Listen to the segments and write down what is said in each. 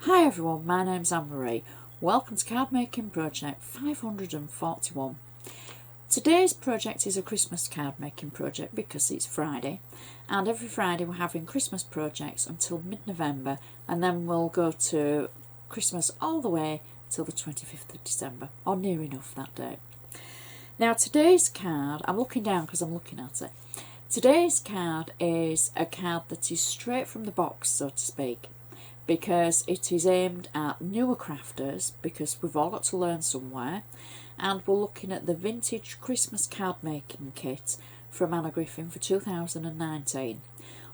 Hi everyone, my name's Anne-Marie. Welcome to Card Making Project 541. Today's project is a Christmas card making project because it's Friday, and every Friday we're having Christmas projects until mid-November, and then we'll go to Christmas all the way till the 25th of December, or near enough that date. Now today's card, I'm looking down because I'm looking at it. Today's card is a card that is straight from the box, so to speak, because it is aimed at newer crafters, because we've all got to learn somewhere, and we're looking at the vintage Christmas card making kit from Anna Griffin for 2019.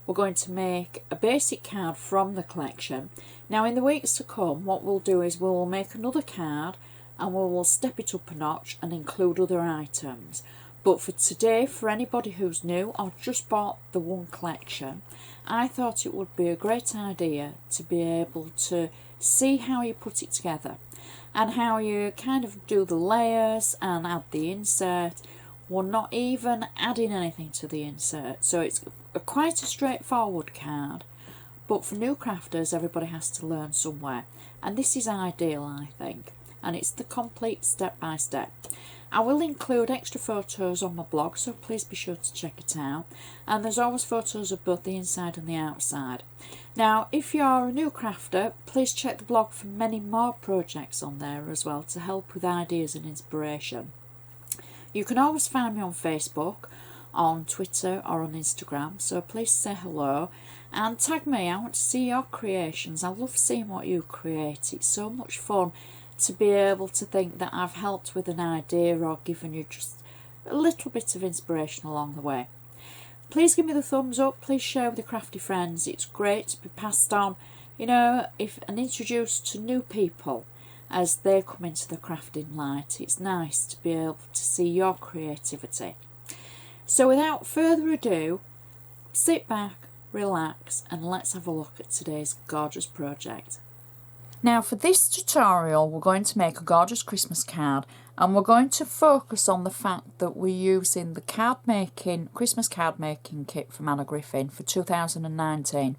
We're going to make a basic card from the collection. Now in the weeks to come, what we'll do is we'll make another card and we will step it up a notch and include other items. But for today, for anybody who's new or just bought the one collection, I thought it would be a great idea to be able to see how you put it together and how you kind of do the layers and add the insert. We're not even adding anything to the insert, so it's quite a straightforward card, but for new crafters everybody has to learn somewhere, and this is ideal, I think, and it's the complete step by step. I will include extra photos on my blog, so please be sure to check it out, and there's always photos of both the inside and the outside. Now if you're a new crafter, please check the blog for many more projects on there as well to help with ideas and inspiration. You can always find me on Facebook, on Twitter or on Instagram, so please say hello and tag me. I want to see your creations. I love seeing what you create. It's so much fun to be able to think that I've helped with an idea or given you just a little bit of inspiration along the way. Please give me the thumbs up, please share with your crafty friends. It's great to be passed on, and introduced to new people as they come into the crafting light. It's nice to be able to see your creativity. So without further ado, sit back, relax, and let's have a look at today's gorgeous project. Now for this tutorial we're going to make a gorgeous Christmas card, and we're going to focus on the fact that we're using the Christmas card making kit from Anna Griffin for 2019.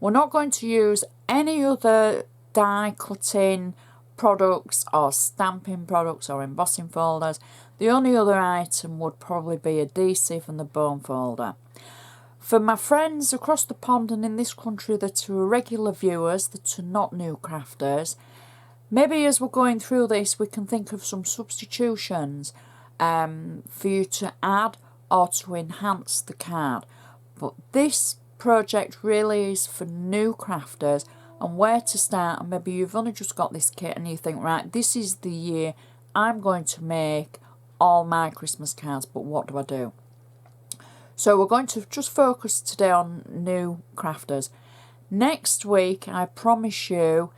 We're not going to use any other die cutting products or stamping products or embossing folders. The only other item would probably be adhesive and the bone folder. For my friends across the pond and in this country that are regular viewers, that are not new crafters, maybe as we're going through this we can think of some substitutions for you to add or to enhance the card. But this project really is for new crafters and where to start, and maybe you've only just got this kit and you think, right, this is the year I'm going to make all my Christmas cards, but what do I do? So we're going to just focus today on new crafters. Next week, I promise you,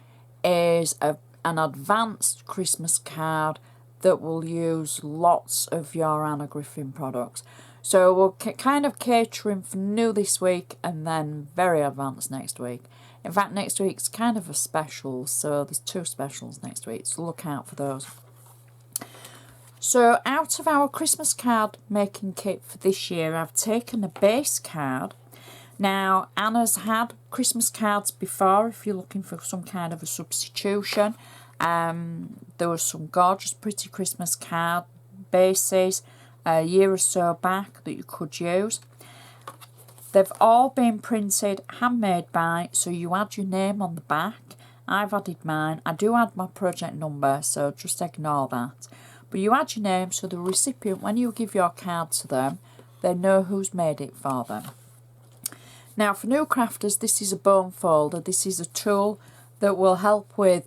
is an advanced Christmas card that will use lots of your Anna Griffin products. So we're kind of catering for new this week and then very advanced next week. In fact, next week's kind of a special, so there's two specials next week, so look out for those. So out of our Christmas card making kit for this year, I've taken a base card. Now Anna's had Christmas cards before if you're looking for some kind of a substitution. There was some gorgeous pretty Christmas card bases a year or so back that you could use. They've all been printed handmade by, so you add your name on the back. I've added mine. I do add my project number, so just ignore that. But you add your name so the recipient, when you give your card to them, they know who's made it for them. Now for new crafters, this is a bone folder. This is a tool that will help with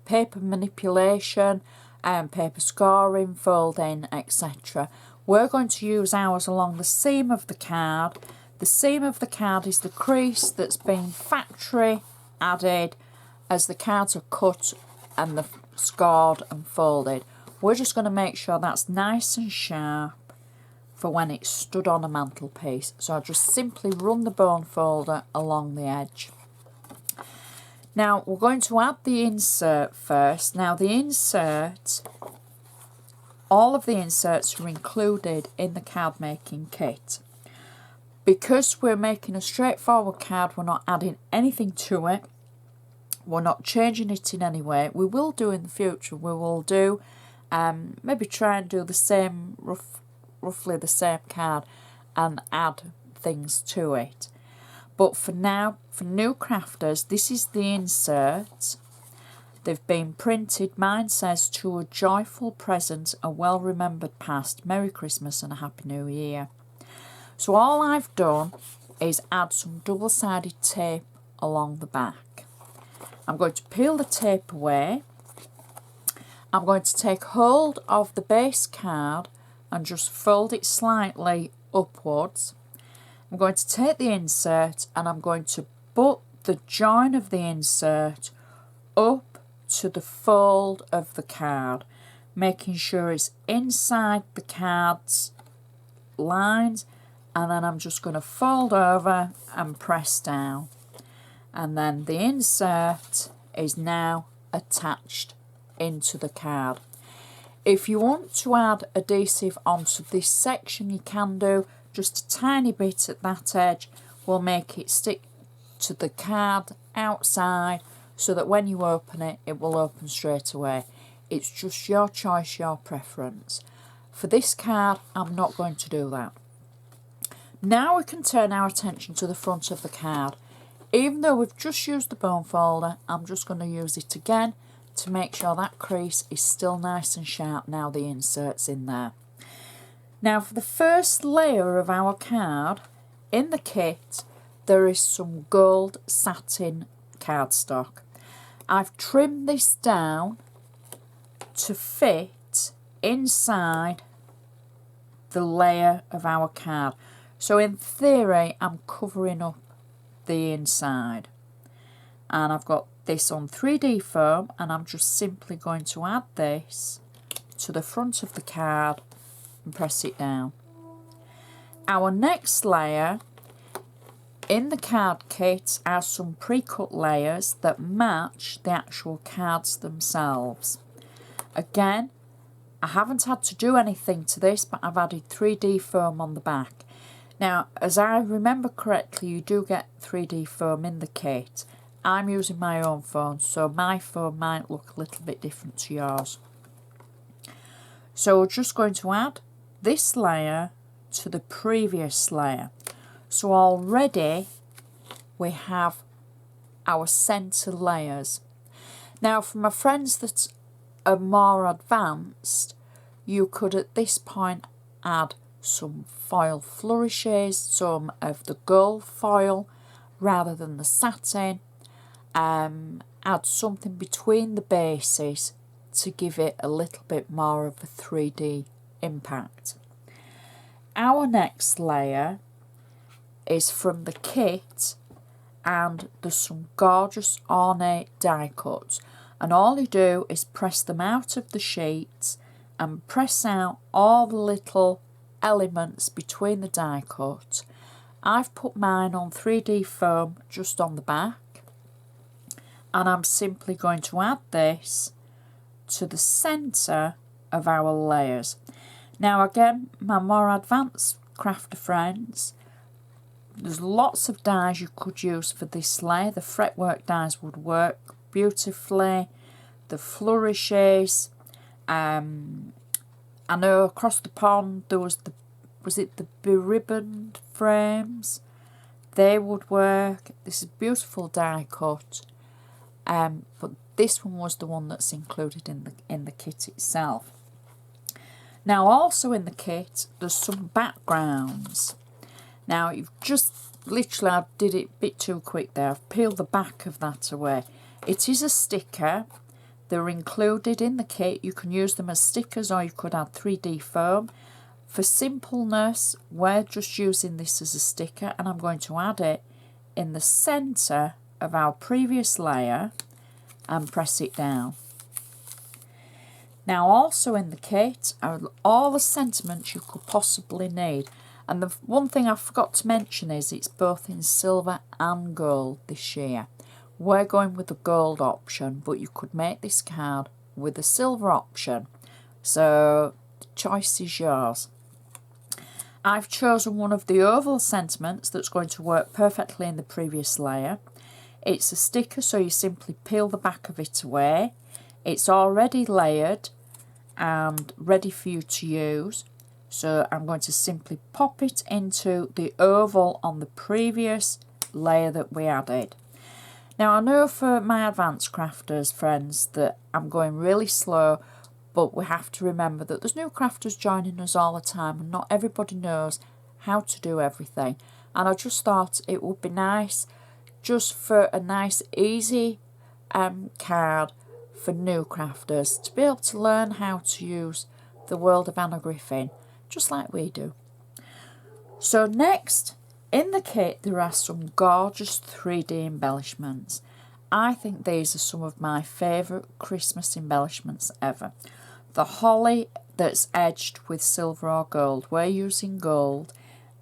paper manipulation and paper scoring, folding, etc. We're going to use ours along the seam of the card. The seam of the card is the crease that's been factory added as the cards are cut and the scored and folded. We're just going to make sure that's nice and sharp for when it's stood on a mantelpiece. So I just simply run the bone folder along the edge. Now we're going to add the insert first. Now the insert, all of the inserts are included in the card making kit. Because we're making a straightforward card, we're not adding anything to it. We're not changing it in any way. We will do in the future. We will do, maybe try and do the same, roughly the same card and add things to it. But for now, for new crafters, this is the insert. They've been printed. Mine says, "To a joyful present, a well-remembered past, Merry Christmas and a Happy New Year." So all I've done is add some double-sided tape along the back. I'm going to peel the tape away. I'm going to take hold of the base card and just fold it slightly upwards. I'm going to take the insert and I'm going to butt the join of the insert up to the fold of the card, making sure it's inside the card's lines, and then I'm just going to fold over and press down, and then the insert is now attached into the card. If you want to add adhesive onto this section, you can do. Just a tiny bit at that edge will make it stick to the card outside, so that when you open it, it will open straight away. It's just your choice, your preference. For this card, I'm not going to do that. Now we can turn our attention to the front of the card. Even though we've just used the bone folder, I'm just going to use it again to make sure that crease is still nice and sharp now the insert's in there. Now for the first layer of our card, in the kit, there is some gold satin cardstock. I've trimmed this down to fit inside the layer of our card. So in theory, I'm covering up the inside. And I've got this on 3D foam, and I'm just simply going to add this to the front of the card and press it down. Our next layer in the card kit are some pre-cut layers that match the actual cards themselves. Again, I haven't had to do anything to this, but I've added 3D foam on the back. Now, as I remember correctly, you do get 3D foam in the kit. I'm using my own foam, so my foam might look a little bit different to yours. So we're just going to add this layer to the previous layer. So already we have our centre layers. Now for my friends that are more advanced, you could at this point add some foil flourishes, some of the gold foil rather than the satin. Add something between the bases to give it a little bit more of a 3D impact. Our next layer is from the kit, and there's some gorgeous ornate die cuts, and all you do is press them out of the sheets and press out all the little elements between the die cut. I've put mine on 3D foam just on the back, and I'm simply going to add this to the centre of our layers. Now again, my more advanced crafter friends, there's lots of dies you could use for this layer. The fretwork dies would work beautifully. The flourishes. I know across the pond there was the beribboned frames? They would work. This is a beautiful die cut. But this one was the one that's included in the kit itself. Now also in the kit there's some backgrounds. Now you've just literally, I did it a bit too quick there, I've peeled the back of that away. It is a sticker. They're included in the kit. You can use them as stickers or you could add 3D foam. For simpleness, we're just using this as a sticker, and I'm going to add it in the centre of our previous layer and press it down. Now also in the kit are all the sentiments you could possibly need. And the one thing I forgot to mention is it's both in silver and gold this year. We're going with the gold option, but you could make this card with a silver option. So the choice is yours. I've chosen one of the oval sentiments that's going to work perfectly in the previous layer. It's a sticker, so you simply peel the back of it away. It's already layered and ready for you to use. So I'm going to simply pop it into the oval on the previous layer that we added. Now I know for my advanced crafters friends that I'm going really slow, but we have to remember that there's new crafters joining us all the time and not everybody knows how to do everything. And I just thought it would be nice just for a nice easy card for new crafters to be able to learn how to use the world of Anna Griffin just like we do. So next in the kit there are some gorgeous 3D embellishments. I think these are some of my favourite Christmas embellishments ever. The holly that's edged with silver or gold. We're using gold,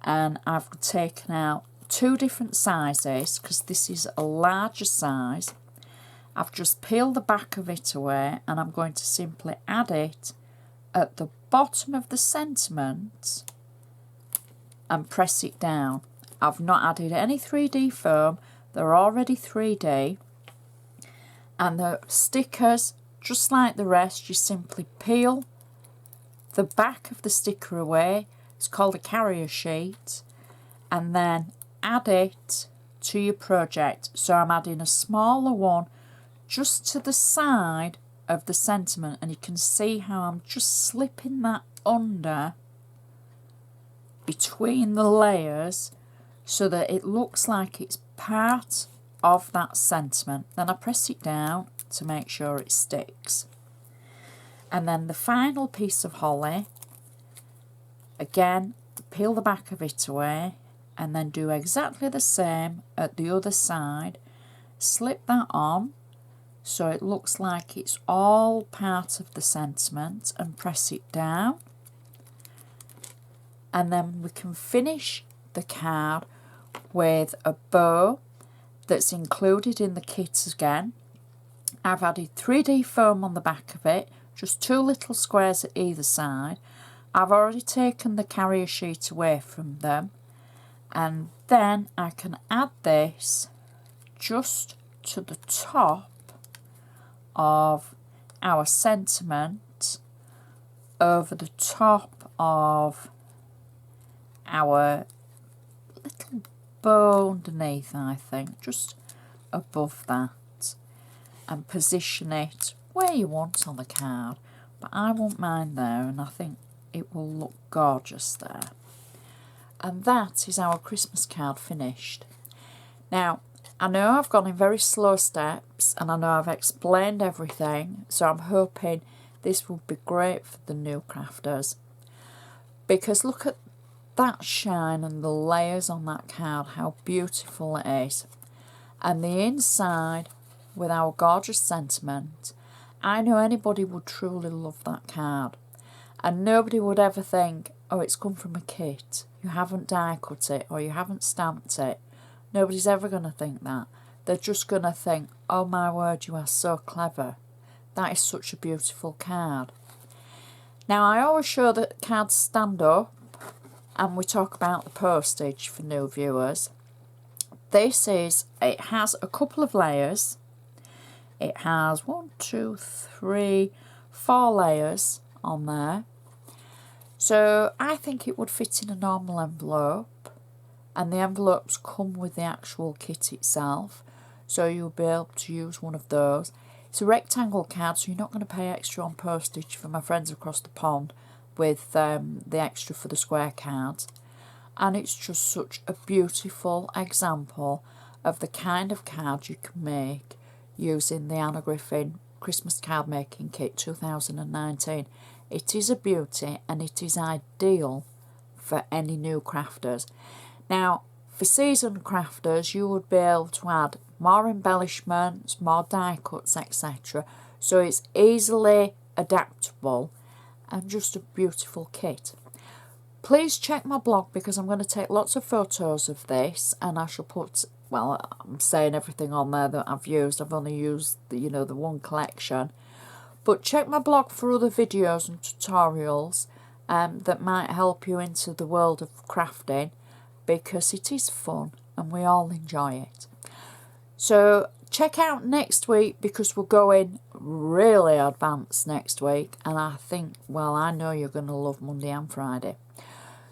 and I've taken out 2 different sizes because this is a larger size. I've just peeled the back of it away and I'm going to simply add it at the bottom of the sentiment and press it down. I've not added any 3D foam, they're already 3D. And the stickers, just like the rest, you simply peel the back of the sticker away. It's called a carrier sheet. And then add it to your project. So I'm adding a smaller one just to the side of the sentiment, and you can see how I'm just slipping that under between the layers so that it looks like it's part of that sentiment. Then I press it down to make sure it sticks. And then the final piece of holly, again, peel the back of it away and then do exactly the same at the other side. Slip that on so it looks like it's all part of the sentiment and press it down. And then we can finish the card with a bow that's included in the kit again. I've added 3D foam on the back of it, just 2 little squares at either side. I've already taken the carrier sheet away from them, and then I can add this just to the top of our sentiment over the top of our little bow underneath, I think, just above that, and position it where you want on the card, but I won't mind there, and I think it will look gorgeous there. And that is our Christmas card finished. Now I know I've gone in very slow steps and I know I've explained everything, so I'm hoping this will be great for the new crafters, because look at that shine and the layers on that card, how beautiful it is. And the inside with our gorgeous sentiment, I know anybody would truly love that card, and nobody would ever think, oh, it's come from a kit, you haven't die cut it or you haven't stamped it. Nobody's ever going to think that. They're just going to think, oh my word, you are so clever. That is such a beautiful card. Now I always show that cards stand up and we talk about the postage for new viewers. It has a couple of layers. It has 1, 2, 3, 4 layers on there. So I think it would fit in a normal envelope. And the envelopes come with the actual kit itself, so you'll be able to use one of those. It's a rectangle card, so you're not going to pay extra on postage for my friends across the pond with the extra for the square cards. And it's just such a beautiful example of the kind of card you can make using the Anna Griffin Christmas Card Making Kit 2019. It is a beauty and it is ideal for any new crafters. Now, for seasoned crafters, you would be able to add more embellishments, more die cuts, etc. So it's easily adaptable and just a beautiful kit. Please check my blog because I'm going to take lots of photos of this, and I shall put, well, I'm saying everything on there that I've used. I've only used the one collection. But check my blog for other videos and tutorials that might help you into the world of crafting, because it is fun and we all enjoy it. So check out next week because we're going really advanced next week, and I think, well, I know you're going to love Monday and Friday.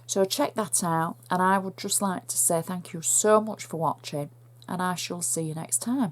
So check that out, and I would just like to say thank you so much for watching, and I shall see you next time.